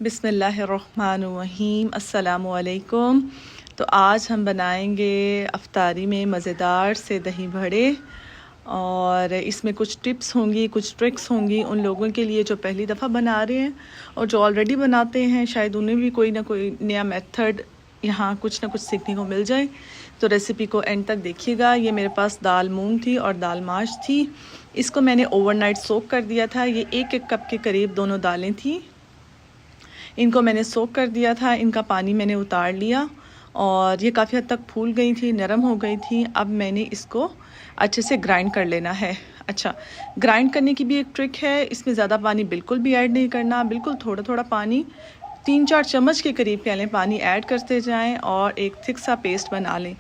बिस्मिल्लाहिर्रहमानिर्रहीम अस्सलामुअलैकुम। तो आज हम बनाएंगे अफ्तारी में मज़ेदार से दही बड़े, और इसमें कुछ टिप्स होंगी, कुछ ट्रिक्स होंगी उन लोगों के लिए जो पहली दफ़ा बना रहे हैं, और जो ऑलरेडी बनाते हैं शायद उन्हें भी कोई ना कोई नया मेथड यहाँ कुछ ना कुछ सीखने को मिल जाए। तो रेसिपी को एंड तक देखिएगा। ये मेरे पास दाल मूंग थी और दाल माश थी। इसको मैंने ओवरनाइट सोक कर दिया था। ये एक कप के करीब दोनों दालें थी। इनको मैंने सोक कर दिया था, इनका पानी मैंने उतार लिया और ये काफ़ी हद तक फूल गई थी, नरम हो गई थी। अब मैंने इसको अच्छे से ग्राइंड कर लेना है। अच्छा, ग्राइंड करने की भी एक ट्रिक है। इसमें ज़्यादा पानी बिल्कुल भी ऐड नहीं करना, बिल्कुल थोड़ा थोड़ा पानी, 3-4 चम्मच के करीब कह लें पानी ऐड करते जाएं और एक थिक सा पेस्ट बना लें।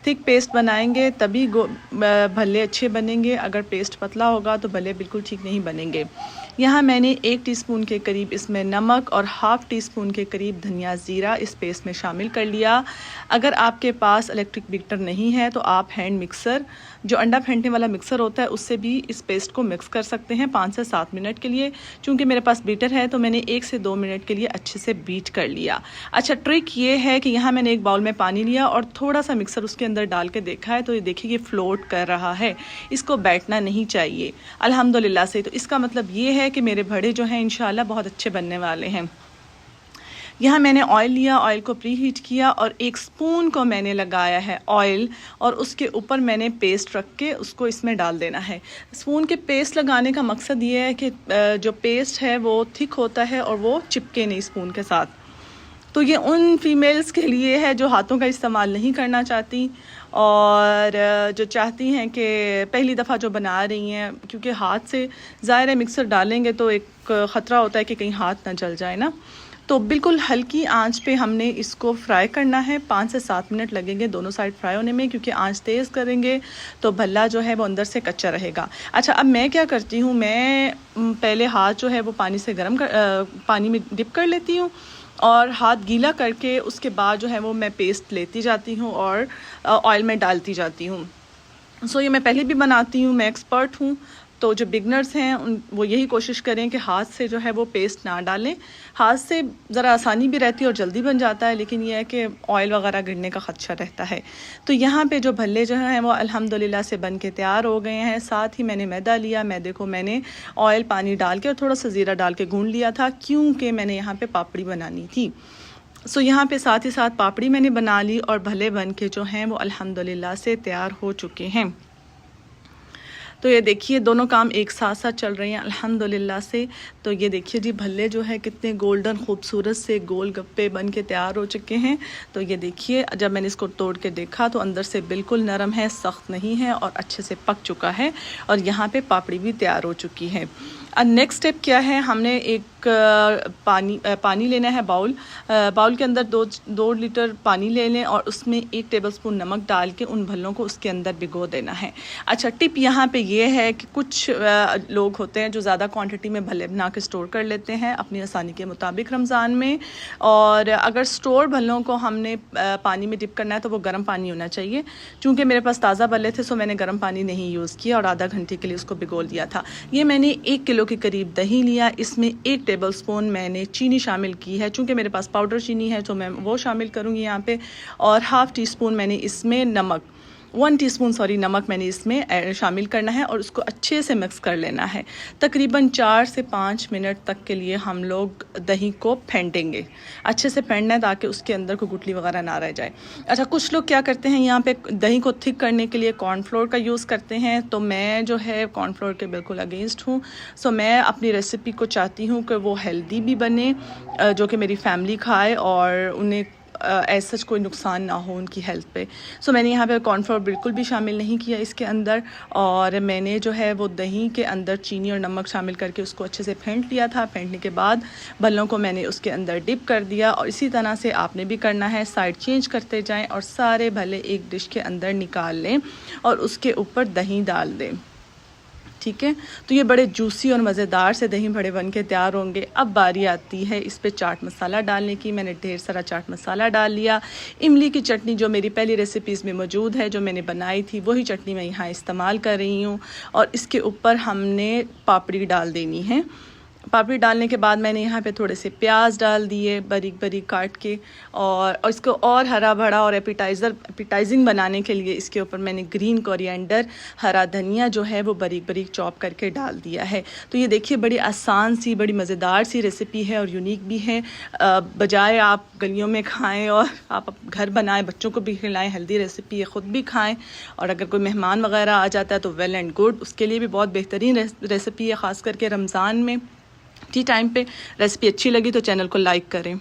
थिक पेस्ट बनाएंगे तभी भल्ले अच्छे बनेंगे। अगर पेस्ट पतला होगा तो भल्ले बिल्कुल ठीक नहीं बनेंगे। यहाँ मैंने 1 टीस्पून के करीब इसमें नमक और हाफ़ टी स्पून के करीब धनिया ज़ीरा इस पेस्ट में शामिल कर लिया। अगर आपके पास इलेक्ट्रिक बीटर नहीं है तो आप हैंड मिक्सर, जो अंडा फेंटने वाला मिक्सर होता है, उससे भी इस पेस्ट को मिक्स कर सकते हैं 5 से 7 मिनट के लिए। चूँकि मेरे पास बीटर है तो मैंने 1 से 2 मिनट के लिए अच्छे से बीट कर लिया। अच्छा, ट्रिक ये है कि यहाँ मैंने एक बाउल में पानी लिया और थोड़ा सा मिक्सर उसके अंदर डाल के देखा है तो ये देखिए ये फ्लोट कर रहा है। इसको बैठना नहीं चाहिए अल्हम्दुलिल्लाह से। तो इसका मतलब ये है कि मेरे बड़े जो हैं इंशाल्लाह बहुत अच्छे बनने वाले हैं। यहाँ मैंने ऑयल लिया, ऑयल को प्री हीट किया और 1 स्पून को मैंने लगाया है ऑयल, और उसके ऊपर मैंने पेस्ट रख के उसको इसमें डाल देना है। स्पून के पेस्ट लगाने का मकसद ये है कि जो पेस्ट है वो थिक होता है और वो चिपके नहीं स्पून के साथ। तो ये उन फीमेल्स के लिए है जो हाथों का इस्तेमाल नहीं करना चाहती और जो चाहती हैं कि पहली दफ़ा जो बना रही हैं, क्योंकि हाथ से ज़ाहिर है मिक्सर डालेंगे तो एक ख़तरा होता है कि कहीं हाथ ना जल जाए ना। तो बिल्कुल हल्की आंच पे हमने इसको फ्राई करना है। 5 से 7 मिनट लगेंगे दोनों साइड फ्राई होने में, क्योंकि आंच तेज़ करेंगे तो भल्ला जो है वो अंदर से कच्चा रहेगा। अच्छा, अब मैं क्या करती हूँ, मैं पहले हाथ जो है वो पानी में डिप कर लेती हूँ और हाथ गीला करके उसके बाद जो है वो मैं पेस्ट लेती जाती हूँ और ऑयल में डालती जाती हूँ। सो ये मैं पहले भी बनाती हूँ, मैं एक्सपर्ट हूँ। तो जो बिगनर्स हैं वो यही कोशिश करें कि हाथ से जो है वो पेस्ट ना डालें। हाथ से ज़रा आसानी भी रहती है और जल्दी बन जाता है, लेकिन यह है कि ऑयल वगैरह गिरने का ख़दशा रहता है। तो यहाँ पे जो भल्ले जो हैं वो अल्हम्दुलिल्लाह से बन के तैयार हो गए हैं। साथ ही मैंने मैदा लिया, मैदे को मैंने ऑयल पानी डाल के और थोड़ा सा ज़ीरा डाल के गूँध लिया था, क्योंकि मैंने यहाँ पर पापड़ी बनानी थी। सो यहाँ पे साथ ही साथ पापड़ी मैंने बना ली और भल्ले बन के जो हैं वो अल्हम्दुलिल्लाह से तैयार हो चुके हैं। तो ये देखिए दोनों काम एक साथ साथ चल रहे हैं अल्हम्दुलिल्लाह से। तो ये देखिए जी, भल्ले जो है कितने गोल्डन खूबसूरत से गोल गप्पे बन के तैयार हो चुके हैं। तो ये देखिए, जब मैंने इसको तोड़ के देखा तो अंदर से बिल्कुल नरम है, सख्त नहीं है और अच्छे से पक चुका है। और यहाँ पे पापड़ी भी तैयार हो चुकी है। अब नेक्स्ट स्टेप क्या है, हमने एक पानी लेना है, बाउल के अंदर 2 लीटर पानी ले लें और उसमें 1 टेबलस्पून नमक डाल के उन भल्लों को उसके अंदर भिगो देना है। अच्छा, टिप यहाँ पे ये है कि कुछ लोग होते हैं जो ज़्यादा क्वांटिटी में भल्ले बना के स्टोर कर लेते हैं अपनी आसानी के मुताबिक रमज़ान में। और अगर स्टोर भल्लों को हमने पानी में डिप करना है तो वो गर्म पानी होना चाहिए। चूँकि मेरे पास ताज़ा भल्ले थे सो मैंने गर्म पानी नहीं यूज़ किया और आधा घंटे के लिए उसको भिगो दिया था। ये मैंने 1 किलो के करीब दही लिया, इसमें 1 टेबलस्पून मैंने चीनी शामिल की है। चूँकि मेरे पास पाउडर चीनी है तो मैं वो शामिल करूँगी यहाँ पे। और हाफ़ टी स्पून मैंने इसमें 1 टीस्पून नमक मैंने इसमें शामिल करना है और उसको अच्छे से मिक्स कर लेना है। तकरीबन 4 से 5 मिनट तक के लिए हम लोग दही को फेंटेंगे। अच्छे से फेंटना है ताकि उसके अंदर कोई गुठली वगैरह ना रह जाए। अच्छा, कुछ लोग क्या करते हैं, यहाँ पे दही को थिक करने के लिए कॉर्नफ्लोर का यूज़ करते हैं। तो मैं जो है कॉर्नफ्लोर के बिल्कुल अगेंस्ट हूँ। सो मैं अपनी रेसिपी को चाहती हूँ कि वो हेल्दी भी बने, जो कि मेरी फैमिली खाए और उन्हें ऐसा कोई नुकसान ना हो उनकी हेल्थ पे। सो मैंने यहाँ पे कॉर्नफ्लोर बिल्कुल भी शामिल नहीं किया इसके अंदर। और मैंने जो है वो दही के अंदर चीनी और नमक शामिल करके उसको अच्छे से फेंट लिया था। फेंटने के बाद भल्लों को मैंने उसके अंदर डिप कर दिया और इसी तरह से आपने भी करना है। साइड चेंज करते जाएं और सारे भल्ले एक डिश के अंदर निकाल लें और उसके ऊपर दही डाल दें। ठीक है, तो ये बड़े जूसी और मज़ेदार से दही बड़े बन के तैयार होंगे। अब बारी आती है इस पे चाट मसाला डालने की। मैंने ढेर सारा चाट मसाला डाल लिया। इमली की चटनी जो मेरी पहली रेसिपीज़ में मौजूद है, जो मैंने बनाई थी, वही चटनी मैं यहाँ इस्तेमाल कर रही हूँ। और इसके ऊपर हमने पापड़ी डाल देनी है। पापड़ी डालने के बाद मैंने यहाँ पे थोड़े से प्याज डाल दिए बारीक बारीक काट के, और इसको और हरा भरा और एपिटाइजिंग बनाने के लिए इसके ऊपर मैंने ग्रीन कोरिएंडर, हरा धनिया जो है वो बारीक बारीक चॉप करके डाल दिया है। तो ये देखिए बड़ी आसान सी, बड़ी मज़ेदार सी रेसिपी है और यूनिक भी है। बजाय आप गलियों में खाएँ और आप घर बनाएं, बच्चों को भी खिलाएँ, हेल्दी रेसिपी है, ख़ुद भी खाएँ। और अगर कोई मेहमान वगैरह आ जाता है तो वेल एंड गुड, उसके लिए भी बहुत बेहतरीन रेसिपी है, ख़ास करके रमज़ान में टी टाइम पे। रेसिपी अच्छी लगी तो चैनल को लाइक करें।